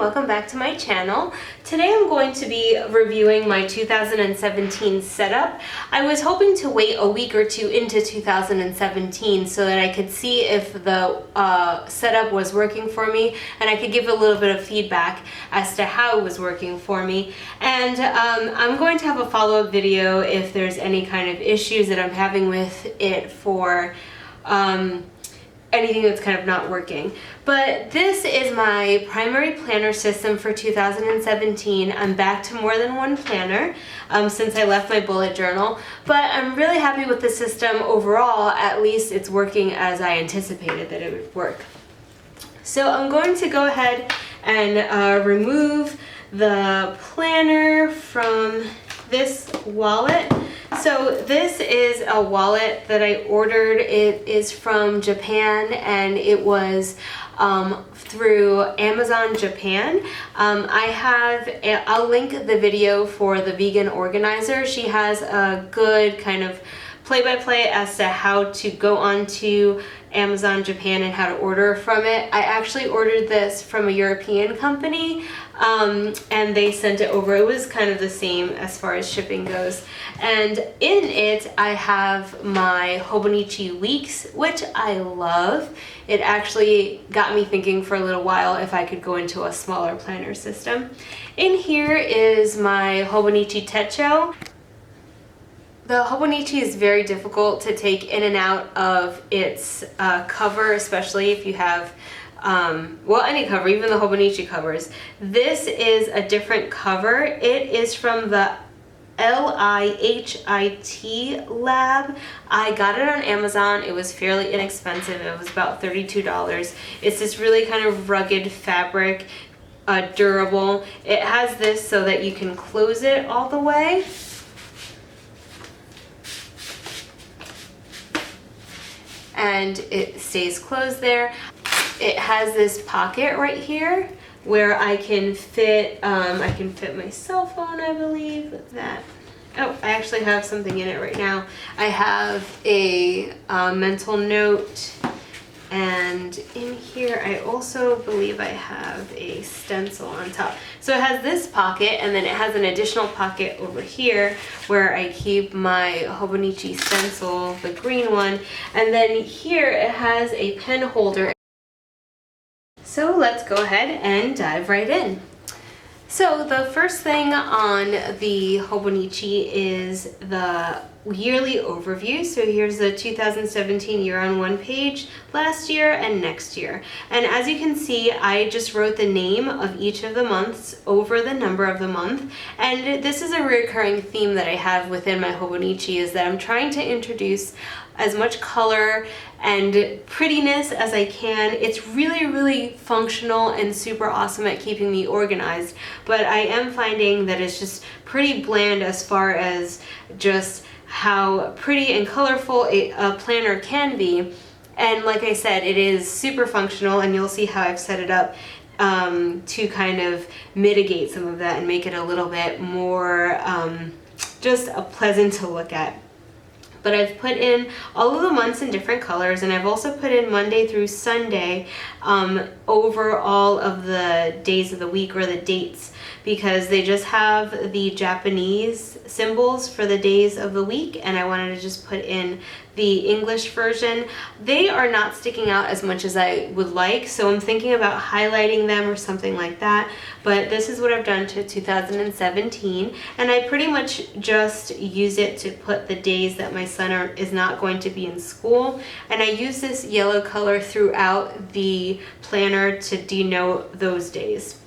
welcome back to my channel. Today I'm going to be reviewing my 2017 setup. I was hoping to wait a week or two into 2017 so that I could see if the setup was working for me and I could give a little bit of feedback as to how it was working for me. And I'm going to have a follow-up video if there's any kind of issues that I'm having with it for anything that's kind of not working. But this is my primary planner system for 2017. I'm back to more than one planner since I left my bullet journal, but I'm really happy with the system overall. At least it's working as I anticipated that it would work. So I'm going to go ahead and remove the planner from this wallet. So this is a wallet that I ordered. It is from Japan and it was through Amazon Japan. I'll link the video for the vegan organizer. She has a good kind of play-by-play as to how to go onto Amazon Japan and how to order from it. I actually ordered this from a European company and they sent it over. It was kind of the same as far as shipping goes. And in it I have my Hobonichi weeks, which I love. It actually got me thinking for a little while if I could go into a smaller planner system. In here is my Hobonichi Techo. The Hobonichi is very difficult to take in and out of its cover, especially if you have, well, any cover, even the Hobonichi covers. This is a different cover. It is from the LIHIT lab. I got it on Amazon. It was fairly inexpensive. It was about $32. It's this really kind of rugged fabric, durable. It has this so that you can close it all the way. And it stays closed there. It has this pocket right here where I can fit my cell phone, I believe, with that. Oh, I actually have something in it right now. I have a mental note, and in here I also believe I have a stencil on top. So it has this pocket, and then it has an additional pocket over here where I keep my Hobonichi stencil, the green one, and then here it has a pen holder. So let's go ahead and dive right in. So the first thing on the Hobonichi is the yearly overview. So here's the 2017 year on one page, last year and next year. And as you can see, I just wrote the name of each of the months over the number of the month. And this is a recurring theme that I have within my Hobonichi, is that I'm trying to introduce as much color and prettiness as I can. It's really, really functional and super awesome at keeping me organized, but I am finding that it's just pretty bland as far as just how pretty and colorful a planner can be. And like I said, it is super functional, and you'll see how I've set it up to kind of mitigate some of that and make it a little bit more just pleasant to look at. But I've put in all of the months in different colors, and I've also put in Monday through Sunday over all of the days of the week, or the dates, because they just have the Japanese symbols for the days of the week, and I wanted to just put in the English version. They are not sticking out as much as I would like, so I'm thinking about highlighting them or something like that. But this is what I've done to 2017, and I pretty much just use it to put the days that my son is not going to be in school, and I use this yellow color throughout the planner to denote those days.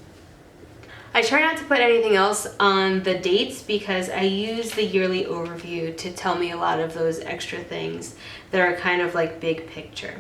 I try not to put anything else on the dates because I use the yearly overview to tell me a lot of those extra things that are kind of like big picture.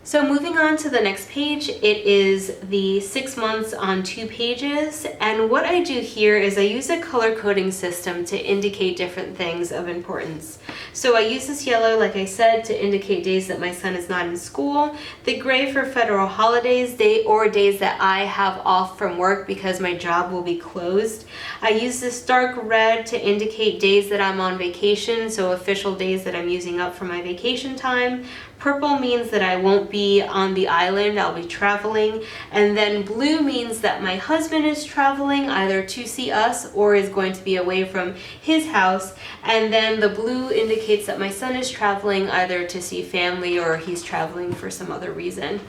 So moving on to the next page, it is the 6 months on 2 pages. And what I do here is I use a color coding system to indicate different things of importance. So I use this yellow, like I said, to indicate days that my son is not in school. The gray for federal holidays, or days that I have off from work because my job will be closed. I use this dark red to indicate days that I'm on vacation, so official days that I'm using up for my vacation time. Purple means that I won't be on the island, I'll be traveling. And then blue means that my husband is traveling either to see us or is going to be away from his house. And then the blue indicates that my son is traveling either to see family or he's traveling for some other reason.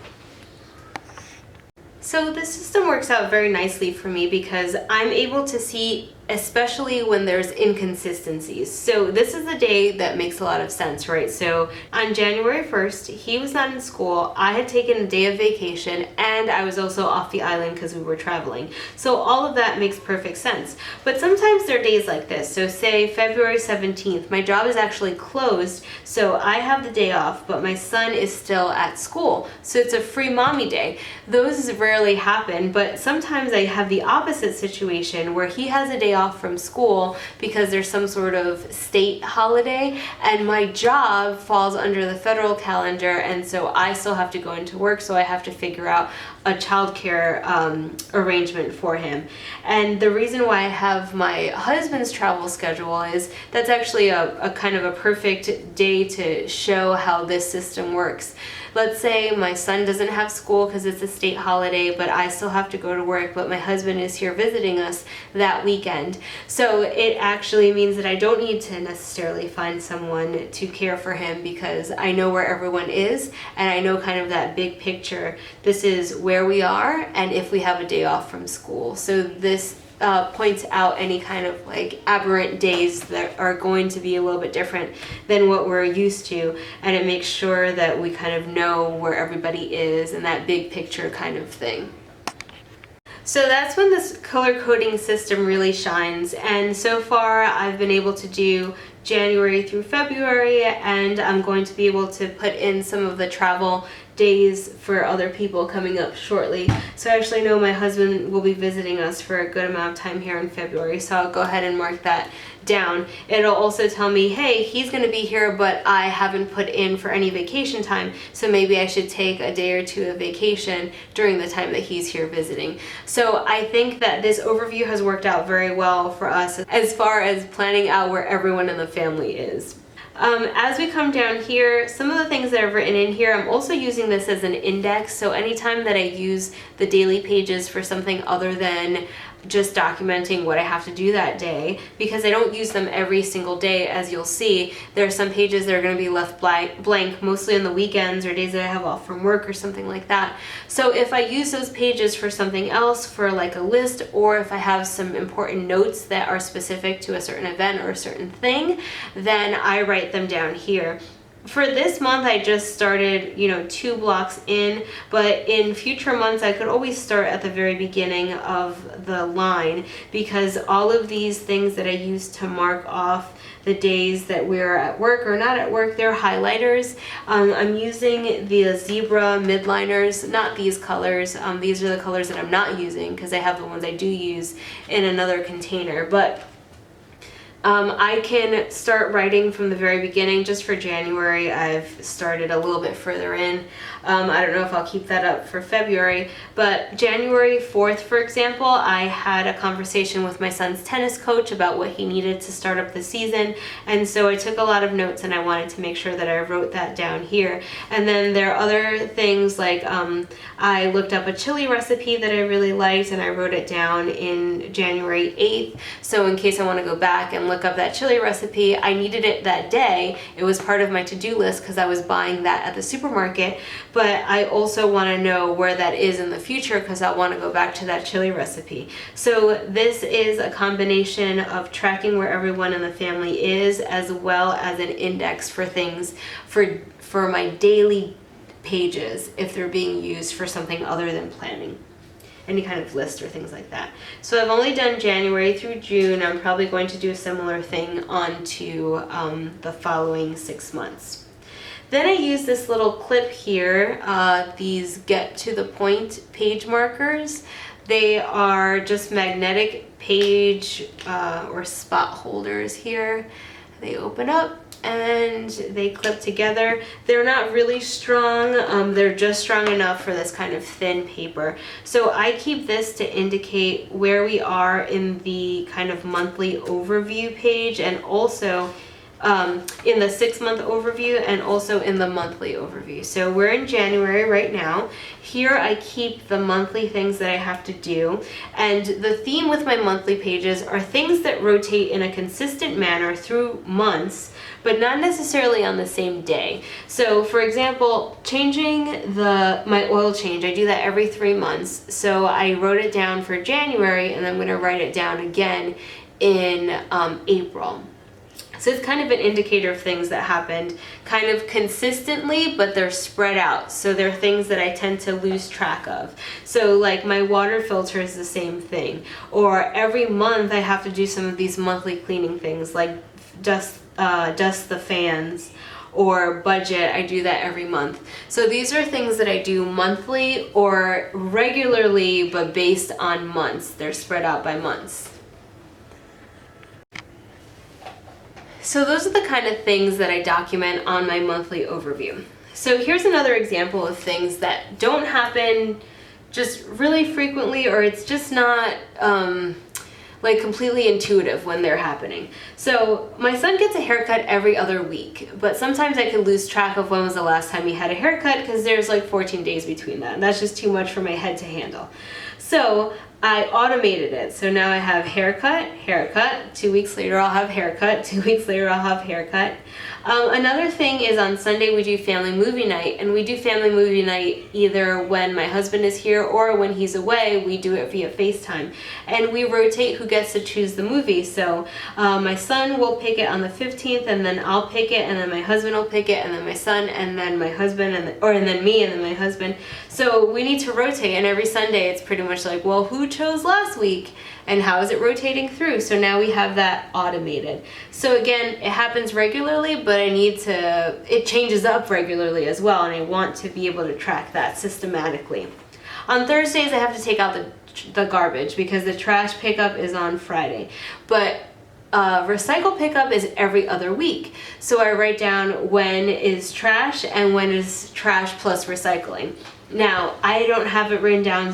So the system works out very nicely for me because I'm able to see, especially when there's inconsistencies. So this is the day that makes a lot of sense, right? So on January 1st, he was not in school, I had taken a day of vacation, and I was also off the island because we were traveling. So all of that makes perfect sense. But sometimes there are days like this. So say February 17th, my job is actually closed, so I have the day off, but my son is still at school. So it's a free mommy day. Those rarely happen, but sometimes I have the opposite situation where he has a day off from school because there's some sort of state holiday and my job falls under the federal calendar, and so I still have to go into work, so I have to figure out a childcare arrangement for him. And the reason why I have my husband's travel schedule is that's actually a kind of a perfect day to show how this system works. Let's say my son doesn't have school because it's a state holiday, but I still have to go to work, but my husband is here visiting us that weekend. So it actually means that I don't need to necessarily find someone to care for him because I know where everyone is and I know kind of that big picture. This is where we are and if we have a day off from school. So this points out any kind of like aberrant days that are going to be a little bit different than what we're used to, and it makes sure that we kind of know where everybody is and that big picture kind of thing. So that's when this color coding system really shines, and so far I've been able to do January through February, and I'm going to be able to put in some of the travel days for other people coming up shortly. So I actually know my husband will be visiting us for a good amount of time here in February, so I'll go ahead and mark that down. It'll also tell me, hey, he's going to be here, but I haven't put in for any vacation time, so maybe I should take a day or two of vacation during the time that he's here visiting. So I think that this overview has worked out very well for us as far as planning out where everyone in the family is. As we come down here, some of the things that I've written in here, I'm also using this as an index. So anytime that I use the daily pages for something other than just documenting what I have to do that day, because I don't use them every single day, as you'll see, there are some pages that are going to be left blank, mostly on the weekends or days that I have off from work or something like that. So if I use those pages for something else, for like a list, or if I have some important notes that are specific to a certain event or a certain thing, then I write them down here. For this month, I just started, 2 blocks in, but in future months, I could always start at the very beginning of the line, because all of these things that I use to mark off the days that we're at work or not at work, they're highlighters. I'm using the zebra midliners, not these colors. These are the colors that I'm not using because I have the ones I do use in another container, but I can start writing from the very beginning. Just for January, I've started a little bit further in. I don't know if I'll keep that up for February, but January 4th, for example, I had a conversation with my son's tennis coach about what he needed to start up the season, and so I took a lot of notes and I wanted to make sure that I wrote that down here. And then there are other things like I looked up a chili recipe that I really liked and I wrote it down in January 8th, so in case I want to go back and look up that chili recipe, I needed it that day. It was part of my to-do list because I was buying that at the supermarket, but I also want to know where that is in the future because I want to go back to that chili recipe. So this is a combination of tracking where everyone in the family is, as well as an index for things for my daily pages if they're being used for something other than planning, any kind of list or things like that. So I've only done January through June. I'm probably going to do a similar thing on to the following 6 months. Then I use this little clip here, these get to the point page markers. They are just magnetic page or spot holders here. They open up and they clip together. They're not really strong, they're just strong enough for this kind of thin paper. So I keep this to indicate where we are in the kind of monthly overview page, and also in the 6-month overview and also in the monthly overview. So we're in January right now. Here I keep the monthly things that I have to do, and the theme with my monthly pages are things that rotate in a consistent manner through months, but not necessarily on the same day. So for example, changing my oil change, I do that every 3 months. So I wrote it down for January, and I'm going to write it down again in April. So it's kind of an indicator of things that happened kind of consistently, but they're spread out. So they're things that I tend to lose track of. So like my water filter is the same thing. Or every month I have to do some of these monthly cleaning things like dust the fans, or budget. I do that every month. So these are things that I do monthly or regularly, but based on months. They're spread out by months. So those are the kind of things that I document on my monthly overview. So here's another example of things that don't happen just really frequently, or it's just not like completely intuitive when they're happening. So my son gets a haircut every other week, but sometimes I can lose track of when was the last time he had a haircut because there's like 14 days between that, and that's just too much for my head to handle. So I automated it. So now I have haircut, 2 weeks later I'll have haircut, 2 weeks later I'll have haircut. Another thing is on Sunday we do family movie night, and we do family movie night either when my husband is here or when he's away. We do it via FaceTime, and we rotate who gets to choose the movie. So my son will pick it on the 15th, and then I'll pick it, and then my husband will pick it, and then my son, and then my husband, and then me, and then my husband. So we need to rotate, and every Sunday it's pretty much like, well, who chose last week? And how is it rotating through? So now we have that automated. So again, it happens regularly, but it changes up regularly as well, and I want to be able to track that systematically. On Thursdays, I have to take out the garbage because the trash pickup is on Friday. But recycle pickup is every other week. So I write down when is trash and when is trash plus recycling. Now, I don't have it written down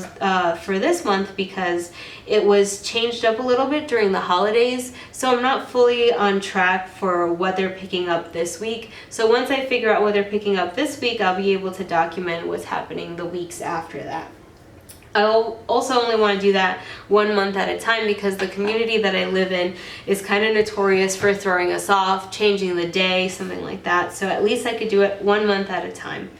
for this month because it was changed up a little bit during the holidays, so I'm not fully on track for what they're picking up this week. So once I figure out what they're picking up this week, I'll be able to document what's happening the weeks after that. I'll also only want to do that 1 month at a time because the community that I live in is kind of notorious for throwing us off, changing the day, something like that. So at least I could do it 1 month at a time.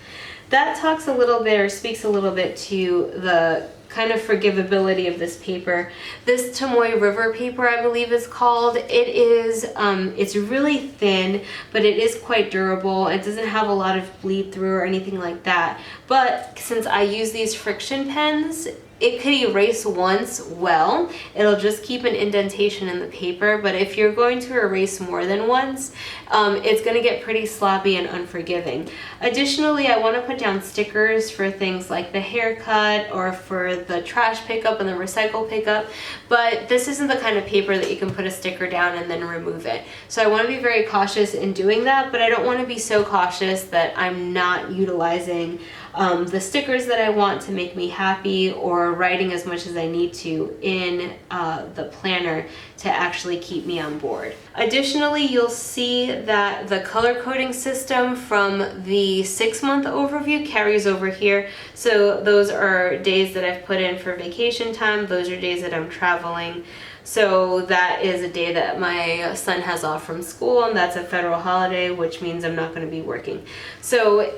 That talks a little bit, or speaks a little bit to the kind of forgivability of this paper. This Tomoe River paper, I believe is called. It is, it's really thin, but it is quite durable. It doesn't have a lot of bleed through or anything like that. But since I use these friction pens, it could erase once well. It'll just keep an indentation in the paper, but if you're going to erase more than once, it's gonna get pretty sloppy and unforgiving. Additionally, I wanna put down stickers for things like the haircut or for the trash pickup and the recycle pickup, but this isn't the kind of paper that you can put a sticker down and then remove it. So I wanna be very cautious in doing that, but I don't wanna be so cautious that I'm not utilizing the stickers that I want to make me happy, or writing as much as I need to in the planner to actually keep me on board. Additionally, you'll see that the color coding system from the 6-month overview carries over here. So those are days that I've put in for vacation time. Those are days that I'm traveling. So that is a day that my son has off from school, and that's a federal holiday, which means I'm not going to be working. So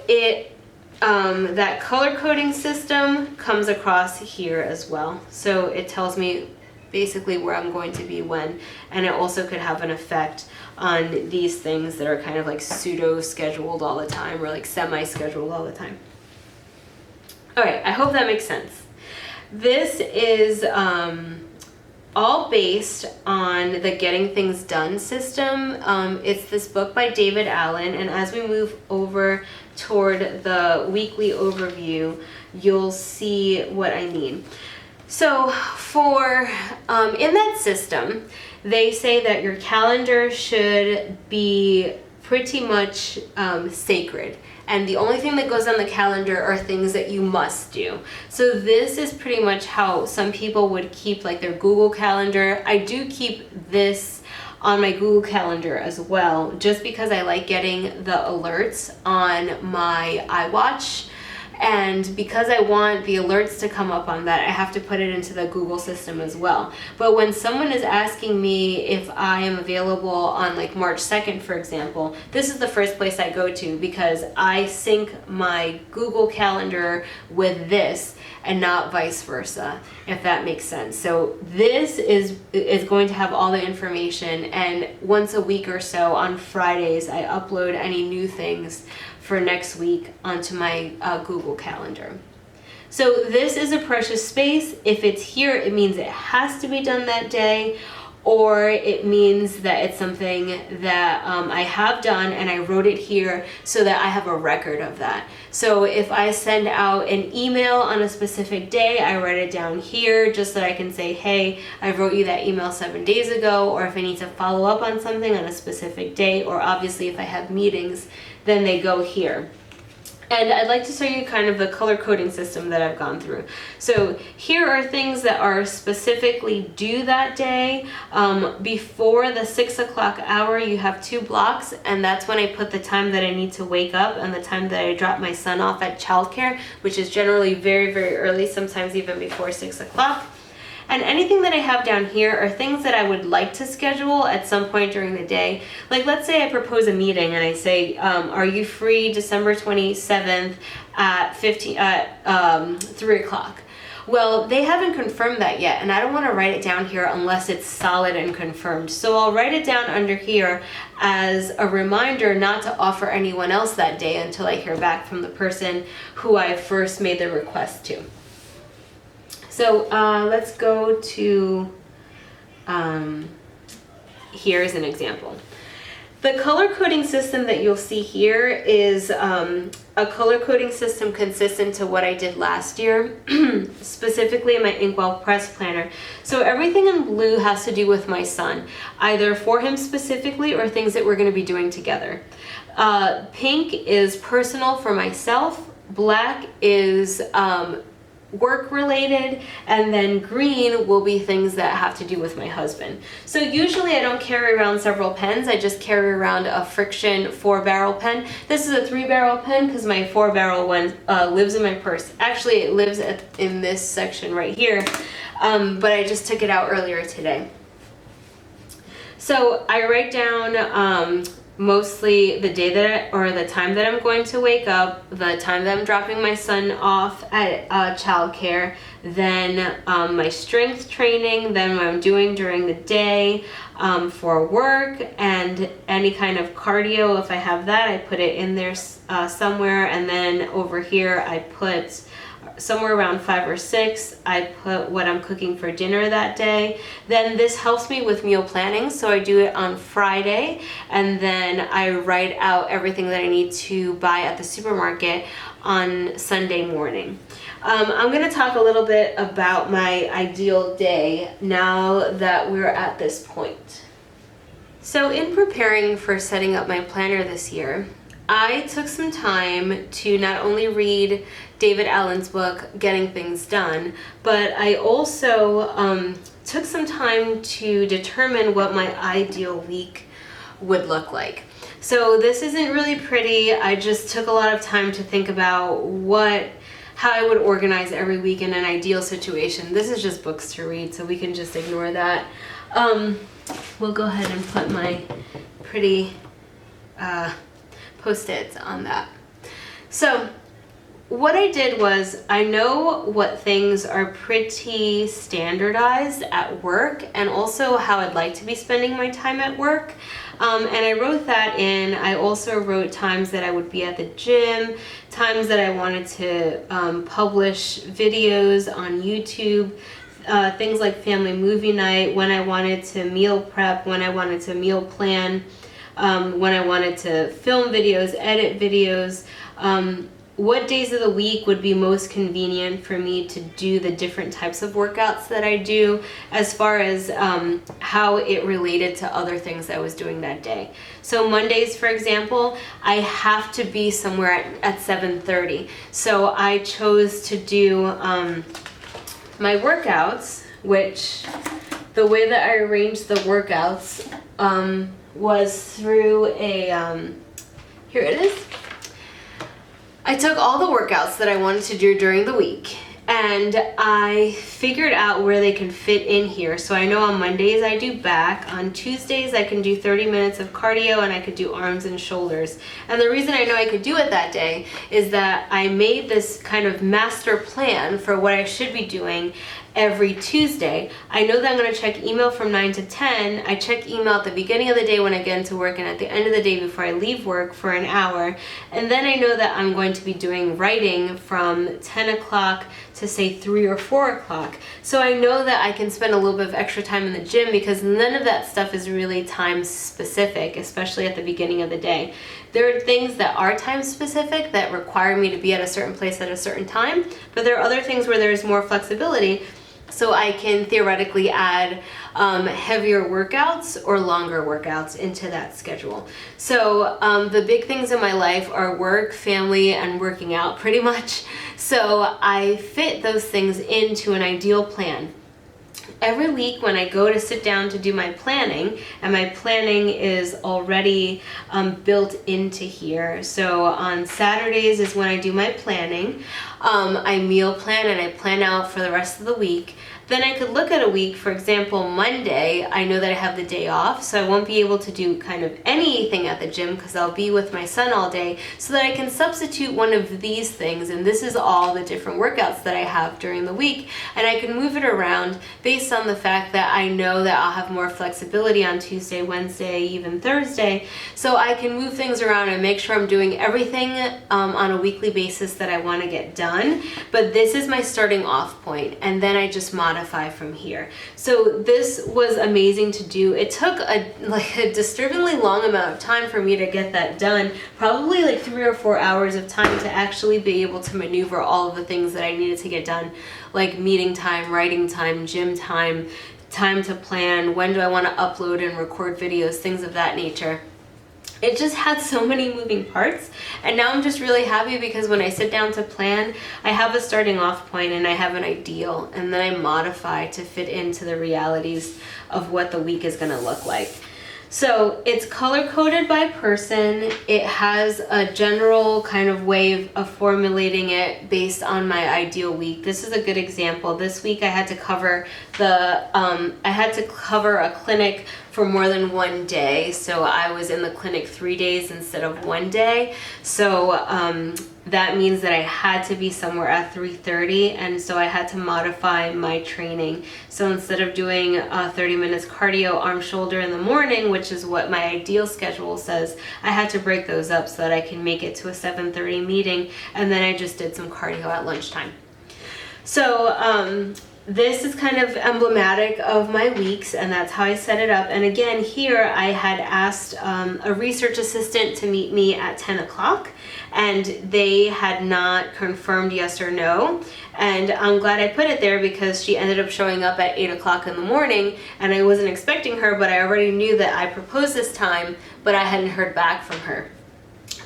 that color coding system comes across here as well. So it tells me basically where I'm going to be when, and it also could have an effect on these things that are kind of like pseudo scheduled all the time, or like semi-scheduled all the time. All right, I hope that makes sense. This is all based on the Getting Things Done system. It's this book by David Allen, and as we move over toward the weekly overview, you'll see what I mean. So for in that system, they say that your calendar should be pretty much sacred. And the only thing that goes on the calendar are things that you must do. So this is pretty much how some people would keep like their Google Calendar. I do keep this on my Google Calendar as well, just because I like getting the alerts on my iWatch. And because I want the alerts to come up on that, I have to put it into the Google system as well. But when someone is asking me if I am available on like March 2nd, for example, this is the first place I go to because I sync my Google Calendar with this and not vice versa, if that makes sense. So this is going to have all the information, and once a week or so on Fridays, I upload any new things for next week onto my Google Calendar. So this is a precious space. If it's here, it means it has to be done that day, or it means that it's something that I have done and I wrote it here so that I have a record of that. So if I send out an email on a specific day, I write it down here just so that I can say, hey, I wrote you that email 7 days ago, or if I need to follow up on something on a specific day, or obviously if I have meetings, then they go here. And I'd like to show you kind of the color coding system that I've gone through. So here are things that are specifically due that day. Before the 6 o'clock hour, you have 2 blocks, and that's when I put the time that I need to wake up and the time that I drop my son off at childcare, which is generally very, very early, sometimes even before 6 o'clock. And anything that I have down here are things that I would like to schedule at some point during the day. Like, let's say I propose a meeting and I say, are you free December 27th at 3 o'clock? Well, they haven't confirmed that yet, and I don't want to write it down here unless it's solid and confirmed. So I'll write it down under here as a reminder not to offer anyone else that day until I hear back from the person who I first made the request to. So let's go to, here's an example. The color coding system that you'll see here is a color coding system consistent to what I did last year, specifically my Inkwell Press Planner. So everything in blue has to do with my son, either for him specifically or things that we're going to be doing together. Pink is personal for myself, black is work related, and then green will be things that have to do with my husband. So usually I don't carry around several pens, I just carry around a Friction 4-barrel pen. This is a 3-barrel pen because my 4-barrel one lives in my purse. Actually, it lives in this section right here, but I just took it out earlier today. So I write down mostly the day that or the time that I'm going to wake up, the time that I'm dropping my son off at childcare, then my strength training, then what I'm doing during the day for work, and any kind of cardio. If I have that, I put it in there somewhere, and then over here I put somewhere around 5 or 6, I put what I'm cooking for dinner that day. Then this helps me with meal planning, so I do it on Friday, and then I write out everything that I need to buy at the supermarket on Sunday morning. I'm going to talk a little bit about my ideal day now that we're at this point. So in preparing for setting up my planner this year, I took some time to not only read David Allen's book, Getting Things Done, but I also took some time to determine what my ideal week would look like. So this isn't really pretty. I just took a lot of time to think about how I would organize every week in an ideal situation. This is just books to read, so we can just ignore that. We'll go ahead and put my pretty Post-its on that. So what I did was, I know what things are pretty standardized at work and also how I'd like to be spending my time at work. And I wrote that in. I also wrote times that I would be at the gym, times that I wanted to publish videos on YouTube, things like family movie night, when I wanted to meal prep, when I wanted to meal plan, when I wanted to film videos, edit videos, what days of the week would be most convenient for me to do the different types of workouts that I do, as far as how it related to other things I was doing that day. So Mondays, for example, I have to be somewhere at 7:30. So I chose to do my workouts, which the way that I arranged the workouts was through a, here it is. I took all the workouts that I wanted to do during the week, and I figured out where they can fit in here. So I know on Mondays I do back, on Tuesdays I can do 30 minutes of cardio, and I could do arms and shoulders. And the reason I know I could do it that day is that I made this kind of master plan for what I should be doing every Tuesday. I know that I'm going to check email from 9 to 10. I check email at the beginning of the day when I get into work and at the end of the day before I leave work for an hour. And then I know that I'm going to be doing writing from 10 o'clock to say 3 or 4 o'clock. So I know that I can spend a little bit of extra time in the gym because none of that stuff is really time specific, especially at the beginning of the day. There are things that are time specific that require me to be at a certain place at a certain time, but there are other things where there's more flexibility. So I can theoretically add heavier workouts or longer workouts into that schedule. So the big things in my life are work, family, and working out pretty much. So I fit those things into an ideal plan. Every week when I go to sit down to do my planning, and my planning is already built into here. So on Saturdays is when I do my planning. I meal plan and I plan out for the rest of the week. Then I could look at a week, for example, Monday, I know that I have the day off, so I won't be able to do kind of anything at the gym because I'll be with my son all day, so that I can substitute one of these things, and this is all the different workouts that I have during the week, and I can move it around based on the fact that I know that I'll have more flexibility on Tuesday, Wednesday, even Thursday, so I can move things around and make sure I'm doing everything on a weekly basis that I want to get done, but this is my starting off point, and then I just modify from here. So this was amazing to do. It took a disturbingly long amount of time for me to get that done, probably like 3 or 4 hours of time to actually be able to maneuver all of the things that I needed to get done, like meeting time, writing time, gym time, time to plan, when do I want to upload and record videos, things of that nature. It just had so many moving parts, and now I'm just really happy because when I sit down to plan, I have a starting off point and I have an ideal, and then I modify to fit into the realities of what the week is going to look like. So it's color coded by person. It has a general kind of way of formulating it based on my ideal week. This is a good example. This week I had to cover a clinic for more than one day. So I was in the clinic 3 days instead of 1 day. So that means that I had to be somewhere at 3:30, and so I had to modify my training. So instead of doing 30 minutes cardio, arm, shoulder in the morning, which is what my ideal schedule says, I had to break those up so that I can make it to a 7:30 meeting, and then I just did some cardio at lunchtime. So this is kind of emblematic of my weeks, and that's how I set it up. And again, here I had asked a research assistant to meet me at 10 o'clock, and they had not confirmed yes or no. And I'm glad I put it there because she ended up showing up at 8 o'clock in the morning, and I wasn't expecting her, but I already knew that I proposed this time, but I hadn't heard back from her.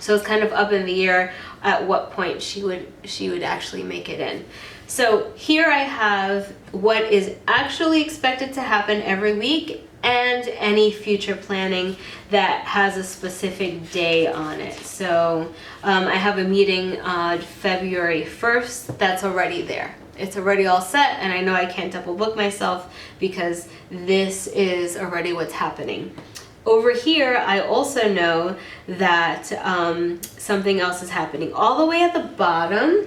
So it's kind of up in the air at what point she would actually make it in. So here I have what is actually expected to happen every week and any future planning that has a specific day on it. So I have a meeting on February 1st that's already there. It's already all set, and I know I can't double book myself because this is already what's happening. Over here, I also know that something else is happening. All the way at the bottom,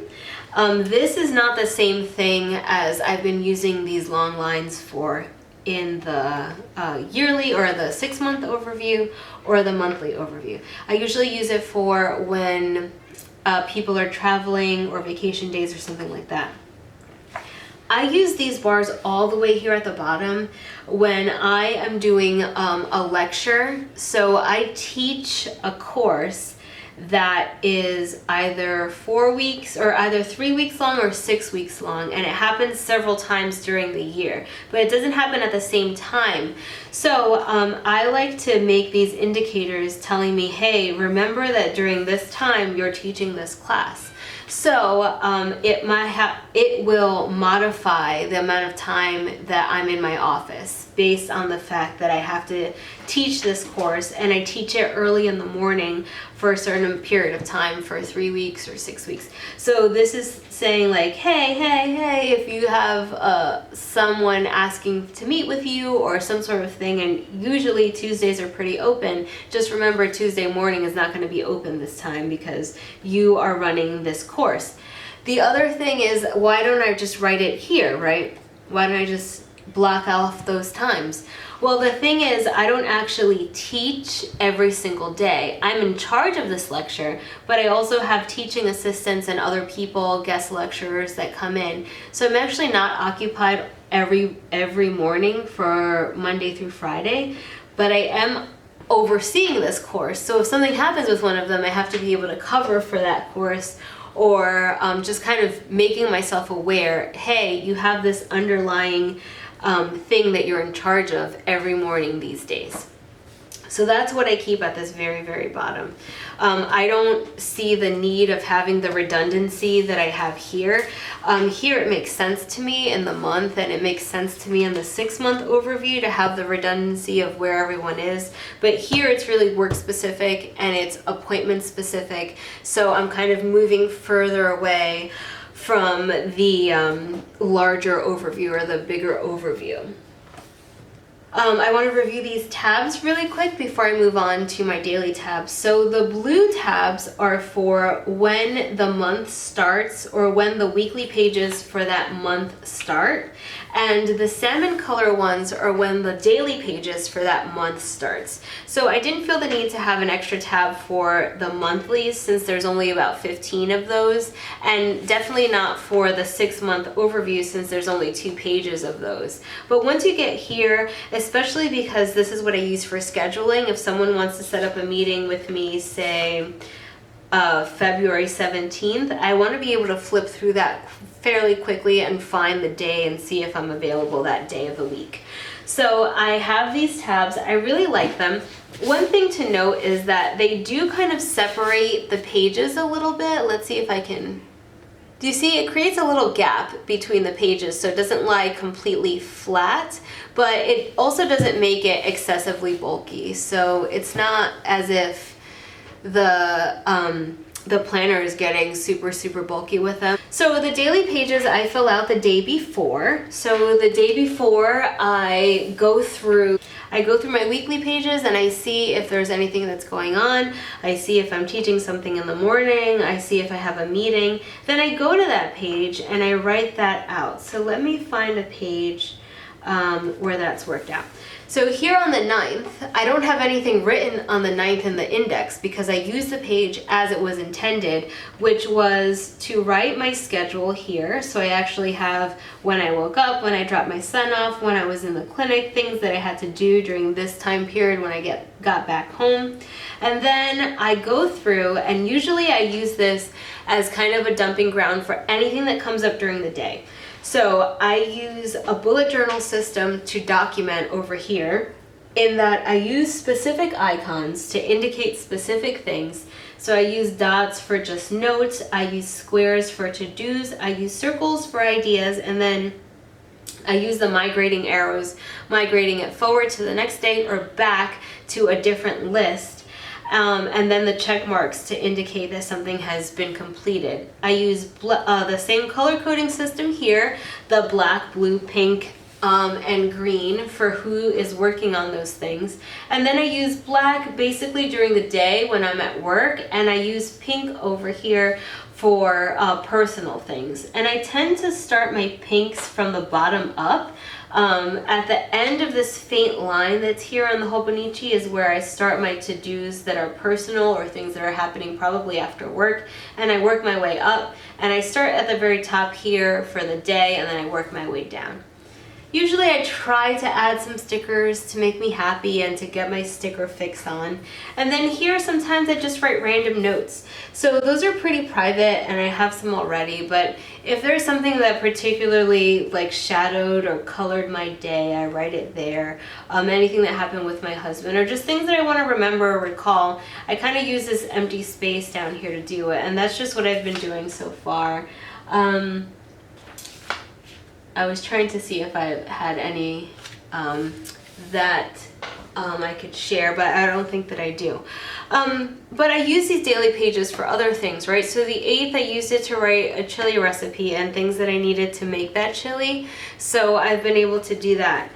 this is not the same thing as I've been using these long lines for in the yearly or the 6-month overview or the monthly overview. I usually use it for when people are traveling or vacation days or something like that. I use these bars all the way here at the bottom when I am doing a lecture. So I teach a course that is either 4 weeks or either 3 weeks long or 6 weeks long, and it happens several times during the year, but it doesn't happen at the same time. So I like to make these indicators telling me, hey, remember that during this time you're teaching this class. So it will modify the amount of time that I'm in my office based on the fact that I have to teach this course, and I teach it early in the morning for a certain period of time, for 3 weeks or 6 weeks. So this is saying like, hey, if you have someone asking to meet with you or some sort of thing, and usually Tuesdays are pretty open, just remember Tuesday morning is not going to be open this time because you are running this course. The other thing is, why don't I just write it here, right? Why don't I just block off those times? Well, the thing is, I don't actually teach every single day. I'm in charge of this lecture, but I also have teaching assistants and other people, guest lecturers that come in. So I'm actually not occupied every morning for Monday through Friday, but I am overseeing this course. So if something happens with one of them, I have to be able to cover for that course, or just kind of making myself aware, hey, you have this underlying thing that you're in charge of every morning these days. So that's what I keep at this very, very bottom. I don't see the need of having the redundancy that I have here. Here it makes sense to me in the month, and it makes sense to me in the 6-month overview to have the redundancy of where everyone is. But here it's really work specific and it's appointment specific. So I'm kind of moving further away from the larger overview or the bigger overview. I want to review these tabs really quick before I move on to my daily tabs. So the blue tabs are for when the month starts, or when the weekly pages for that month start. And the salmon color ones are when the daily pages for that month starts. So I didn't feel the need to have an extra tab for the monthlies, since there's only about 15 of those, and definitely not for the 6-month overview, since there's only 2 pages of those. But once you get here, especially because this is what I use for scheduling, if someone wants to set up a meeting with me, say February 17th, I want to be able to flip through that fairly quickly and find the day and see if I'm available that day of the week. So I have these tabs. I really like them. One thing to note is that they do kind of separate the pages a little bit. Let's see if I can... Do you see, it creates a little gap between the pages, so it doesn't lie completely flat, but it also doesn't make it excessively bulky. So it's not as if the planner is getting super bulky with them. So the daily pages I fill out the day before. So the day before I go through my weekly pages and I see if there's anything that's going on. I see if I'm teaching something in the morning. I see if I have a meeting. Then I go to that page and I write that out. So let me find a page where that's worked out. So here on the 9th, I don't have anything written on the 9th in the index because I used the page as it was intended, which was to write my schedule here. So I actually have when I woke up, when I dropped my son off, when I was in the clinic, things that I had to do during this time period when I got back home. And then I go through, and usually I use this as kind of a dumping ground for anything that comes up during the day. So I use a bullet journal system to document over here, in that I use specific icons to indicate specific things. So I use dots for just notes, I use squares for to-dos, I use circles for ideas, and then I use the migrating arrows, migrating it forward to the next date or back to a different list. And then the check marks to indicate that something has been completed. I use the same color coding system here, the black, blue, pink, and green for who is working on those things. And then I use black basically during the day when I'm at work, and I use pink over here for personal things. And I tend to start my pinks from the bottom up. At the end of this faint line that's here on the Hobonichi is where I start my to-dos that are personal or things that are happening probably after work, and I work my way up, and I start at the very top here for the day, and then I work my way down. Usually I try to add some stickers to make me happy and to get my sticker fix on. And then here sometimes I just write random notes. So those are pretty private and I have some already, but if there's something that particularly like shadowed or colored my day, I write it there. Anything that happened with my husband or just things that I want to remember or recall, I kind of use this empty space down here to do it, and that's just what I've been doing so far. I was trying to see if I had any that I could share, but I don't think that I do. But I use these daily pages for other things, right? So the 8th, I used it to write a chili recipe and things that I needed to make that chili. So I've been able to do that.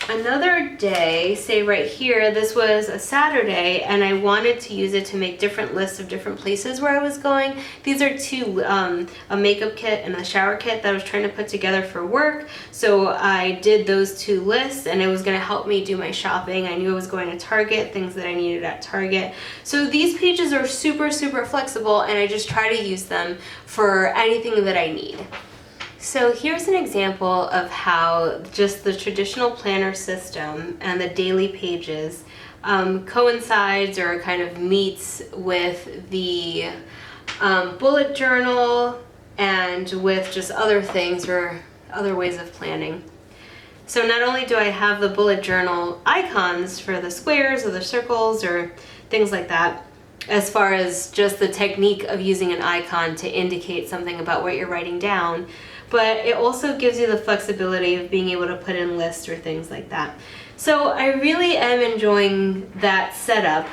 Another day, say right here, this was a Saturday, and I wanted to use it to make different lists of different places where I was going. These are two, a makeup kit and a shower kit that I was trying to put together for work. So I did those 2 lists, and it was going to help me do my shopping. I knew I was going to Target, things that I needed at Target. So these pages are super, super flexible, and I just try to use them for anything that I need. So here's an example of how just the traditional planner system and the daily pages coincides or kind of meets with the bullet journal and with just other things or other ways of planning. So not only do I have the bullet journal icons for the squares or the circles or things like that, as far as just the technique of using an icon to indicate something about what you're writing down, but it also gives you the flexibility of being able to put in lists or things like that. So I really am enjoying that setup.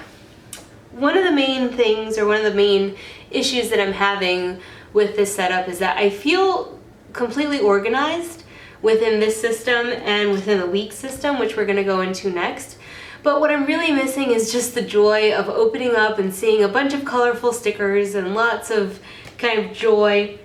One of the main things, or one of the main issues that I'm having with this setup is that I feel completely organized within this system and within the week system, which we're going to go into next. But what I'm really missing is just the joy of opening up and seeing a bunch of colorful stickers and lots of kind of joy.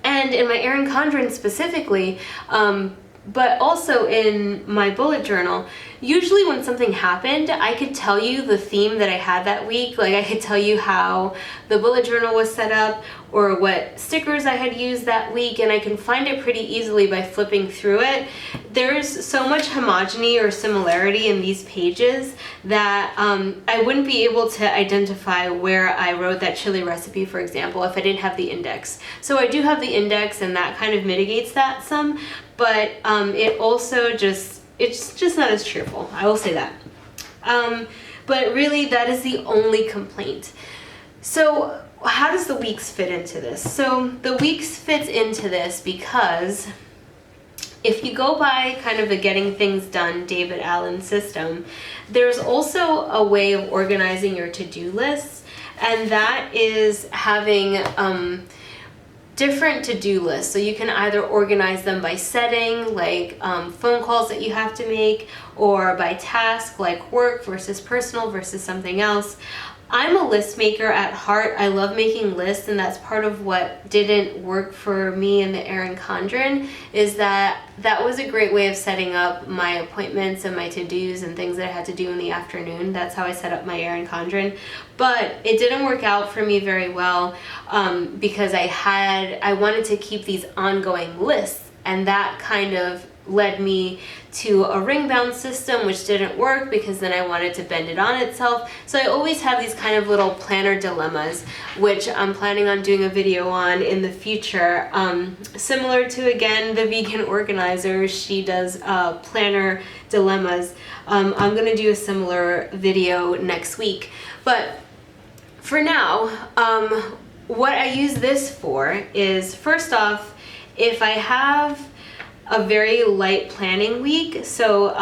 And in my Erin Condren specifically, but also in my bullet journal, usually when something happened, I could tell you the theme that I had that week. Like I could tell you how the bullet journal was set up or what stickers I had used that week, and I can find it pretty easily by flipping through it. There's so much homogeny or similarity in these pages that I wouldn't be able to identify where I wrote that chili recipe, for example, if I didn't have the index. So I do have the index, and that kind of mitigates that some, but it also it's just not as cheerful, I will say that. But really, that is the only complaint. So how does the weeks fit into this? So the weeks fits into this because if you go by kind of the Getting Things Done David Allen system, there's also a way of organizing your to-do lists, and that is having different to-do lists. So you can either organize them by setting, like phone calls that you have to make, or by task, like work versus personal versus something else. I'm a list maker at heart. I love making lists, and that's part of what didn't work for me in the Erin Condren, is that was a great way of setting up my appointments and my to-dos and things that I had to do in the afternoon. That's how I set up my Erin Condren. But it didn't work out for me very well because I wanted to keep these ongoing lists, and that kind of led me to a ring-bound system, which didn't work because then I wanted to bend it on itself. So I always have these kind of little planner dilemmas, which I'm planning on doing a video on in the future. Similar to, again, the vegan organizer, she does planner dilemmas. I'm going to do a similar video next week. But for now, what I use this for is, first off, if I have a very light planning week. So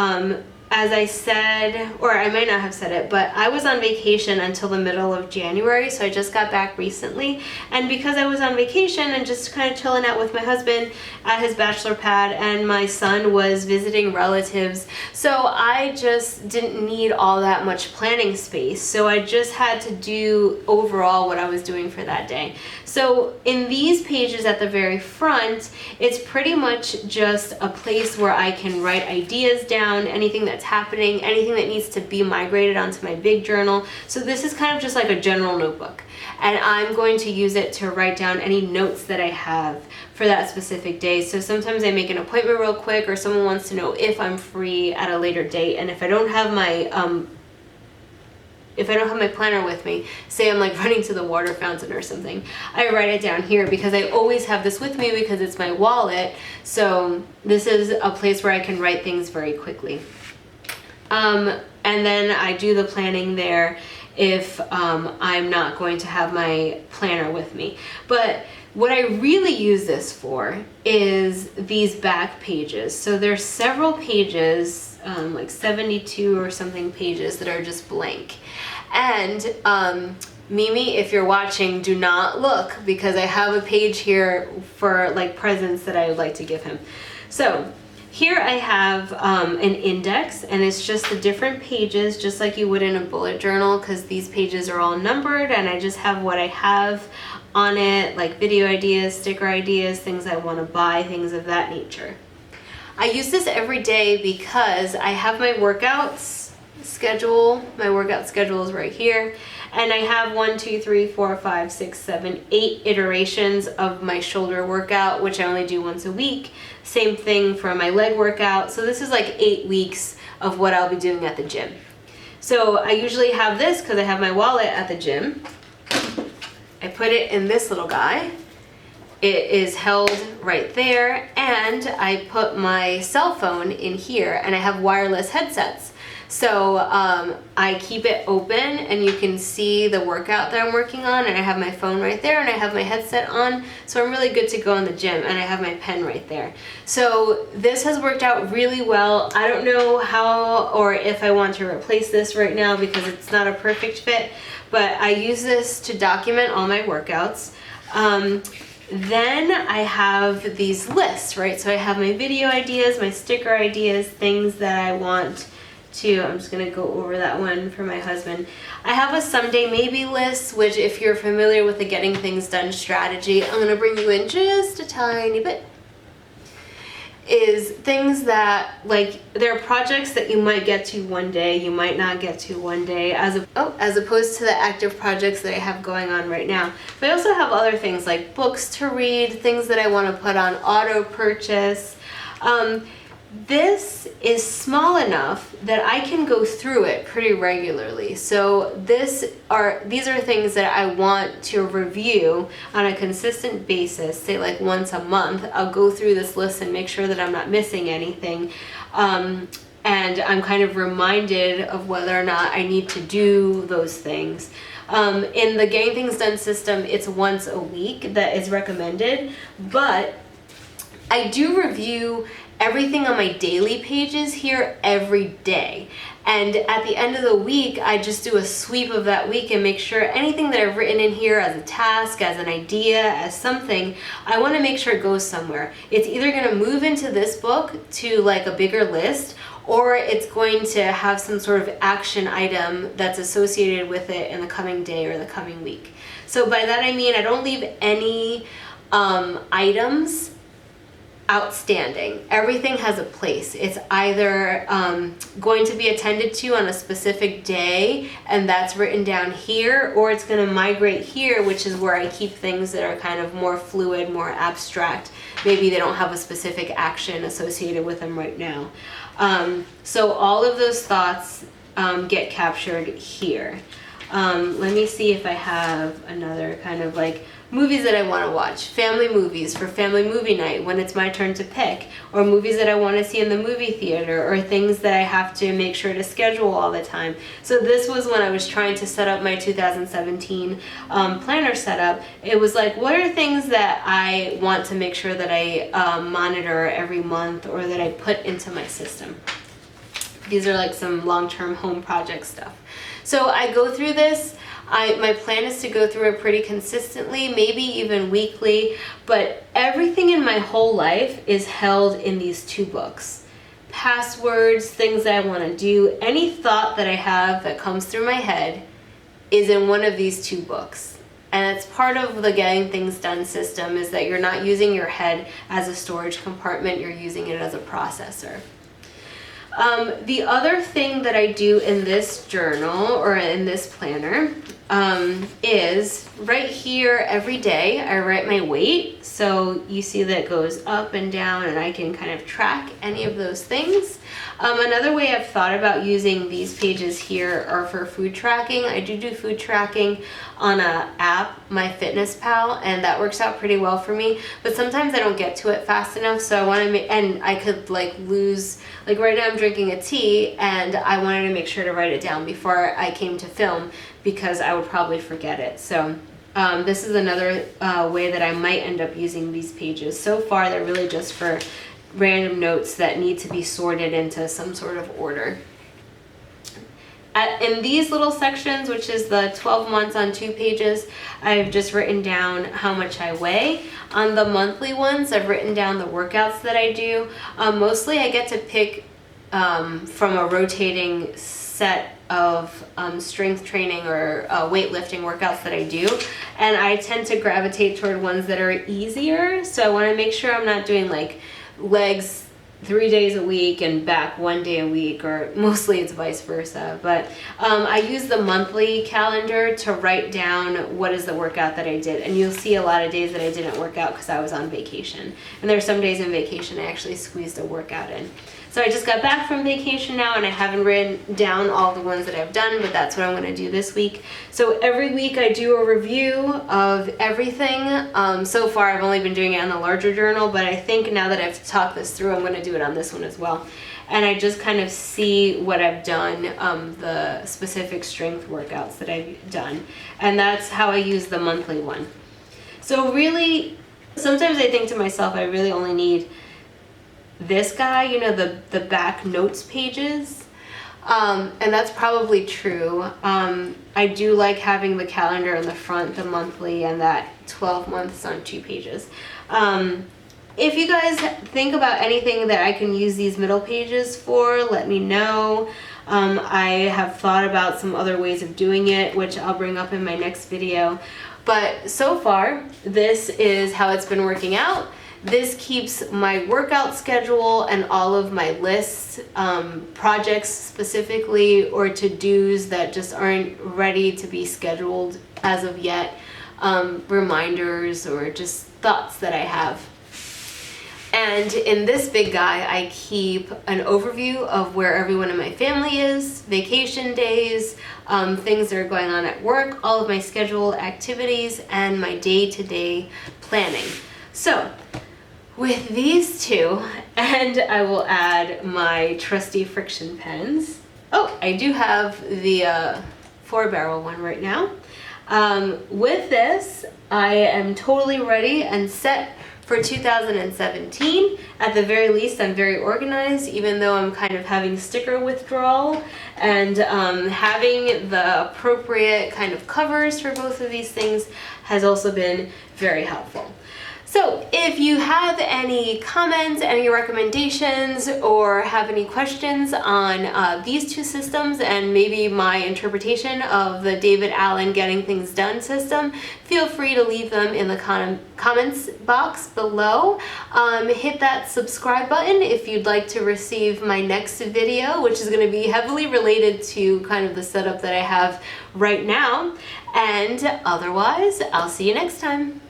as I said, or I might not have said it, but I was on vacation until the middle of January, so I just got back recently. And because I was on vacation and just kind of chilling out with my husband at his bachelor pad, and my son was visiting relatives, so I just didn't need all that much planning space. So I just had to do overall what I was doing for that day. So in these pages at the very front, it's pretty much just a place where I can write ideas down, anything that's happening, anything that needs to be migrated onto my big journal. So this is kind of just like a general notebook, and I'm going to use it to write down any notes that I have for that specific day. So sometimes I make an appointment real quick, or someone wants to know if I'm free at a later date, and if I don't have my planner with me, say I'm like running to the water fountain or something, I write it down here because I always have this with me because it's my wallet. So this is a place where I can write things very quickly. And then I do the planning there if I'm not going to have my planner with me. But What I really use this for is these back pages. So there's several pages, like 72 or something pages that are just blank. And Mimi, if you're watching, do not look, because I have a page here for like presents that I would like to give him. So here I have an index, and it's just the different pages, just like you would in a bullet journal, because these pages are all numbered, and I just have what I have on it, like video ideas, sticker ideas, things I want to buy, things of that nature. I use this every day because I have my workouts schedule. My workout schedule is right here, and I have 1, 2, 3, 4, 5, 6, 7, 8 iterations of my shoulder workout, which I only do once a week. Same thing for my leg workout. So this is like 8 weeks of what I'll be doing at the gym. So I usually have this because I have my wallet at the gym. I put it in this little guy. It is held right there, and I put my cell phone in here, and I have wireless headsets. So I keep it open, and you can see the workout that I'm working on, and I have my phone right there, and I have my headset on, so I'm really good to go in the gym, and I have my pen right there. So this has worked out really well. I don't know how or if I want to replace this right now because it's not a perfect fit, but I use this to document all my workouts. Then I have these lists, right? So I have my video ideas, my sticker ideas, things that I want to, I'm just gonna go over that one for my husband. I have a someday maybe list, which if you're familiar with the getting things done strategy, I'm gonna bring you in just a tiny bit, is things that, like, there are projects that you might get to one day, you might not get to one day, as opposed to the active projects that I have going on right now. But I also have other things like books to read, things that I want to put on auto purchase. This is small enough that I can go through it pretty regularly. So these are things that I want to review on a consistent basis, say like once a month. I'll go through this list and make sure that I'm not missing anything. And I'm kind of reminded of whether or not I need to do those things. In the Getting Things Done system, it's once a week that is recommended, but I do review everything on my daily pages here every day. And at the end of the week, I just do a sweep of that week and make sure anything that I've written in here as a task, as an idea, as something, I want to make sure it goes somewhere. It's either going to move into this book to like a bigger list, or it's going to have some sort of action item that's associated with it in the coming day or the coming week. So by that I mean I don't leave any items outstanding. Everything has a place. It's either going to be attended to on a specific day, and that's written down here, or it's going to migrate here, which is where I keep things that are kind of more fluid, more abstract. Maybe they don't have a specific action associated with them right now. So all of those thoughts get captured here. Let me see if I have another kind of like movies that I want to watch, family movies for family movie night when it's my turn to pick, or movies that I want to see in the movie theater, or things that I have to make sure to schedule all the time. So this was when I was trying to set up my 2017 planner setup. It was like, what are things that I want to make sure that I monitor every month or that I put into my system? These are like some long-term home project stuff. So I go through this. My plan is to go through it pretty consistently, maybe even weekly, but everything in my whole life is held in these two books. Passwords, things that I want to do, any thought that I have that comes through my head is in one of these two books. And it's part of the Getting Things Done system, is that you're not using your head as a storage compartment, you're using it as a processor. The other thing that I do in this journal or in this planner is right here every day I write my weight. So you see that it goes up and down, and I can kind of track any of those things. Another way I've thought about using these pages here are for food tracking. I do food tracking on an app, MyFitnessPal, and that works out pretty well for me. But sometimes I don't get to it fast enough, so I want to make, and I could like lose, like right now I'm drinking a tea, and I wanted to make sure to write it down before I came to film because I would probably forget it. So This is another way that I might end up using these pages. So far, they're really just for random notes that need to be sorted into some sort of order. In these little sections, which is the 12 months on 2 pages, I've just written down how much I weigh. On the monthly ones, I've written down the workouts that I do. Mostly I get to pick from a rotating set of strength training or weightlifting workouts that I do, and I tend to gravitate toward ones that are easier. So I want to make sure I'm not doing like legs 3 days a week and back 1 day a week, or mostly it's vice versa. But I use the monthly calendar to write down what is the workout that I did, and you'll see a lot of days that I didn't work out because I was on vacation, and there are some days in vacation I actually squeezed a workout in. So I just got back from vacation now, and I haven't written down all the ones that I've done, but that's what I'm going to do this week. So every week I do a review of everything. So far I've only been doing it on the larger journal, but I think now that I've talked this through, I'm going to do it on this one as well. And I just kind of see what I've done, the specific strength workouts that I've done. And that's how I use the monthly one. So really, sometimes I think to myself, I really only need this guy, you know, the back notes pages, and that's probably true. I do like having the calendar in the front, the monthly, and that 12 months on 2 pages. If you guys think about anything that I can use these middle pages for, let me know. I have thought about some other ways of doing it, which I'll bring up in my next video. But so far, this is how it's been working out. This keeps my workout schedule and all of my lists, projects specifically, or to-dos that just aren't ready to be scheduled as of yet, reminders or just thoughts that I have. And in this big guy, I keep an overview of where everyone in my family is, vacation days, things that are going on at work, all of my scheduled activities, and my day-to-day planning. So, with these two, and I will add my trusty friction pens. Oh, I do have the 4-barrel one right now. With this, I am totally ready and set for 2017. At the very least, I'm very organized, even though I'm kind of having sticker withdrawal, and having the appropriate kind of covers for both of these things has also been very helpful. So if you have any comments, any recommendations, or have any questions on these two systems and maybe my interpretation of the David Allen Getting Things Done system, feel free to leave them in the comments box below. Hit that subscribe button if you'd like to receive my next video, which is going to be heavily related to kind of the setup that I have right now. And otherwise, I'll see you next time.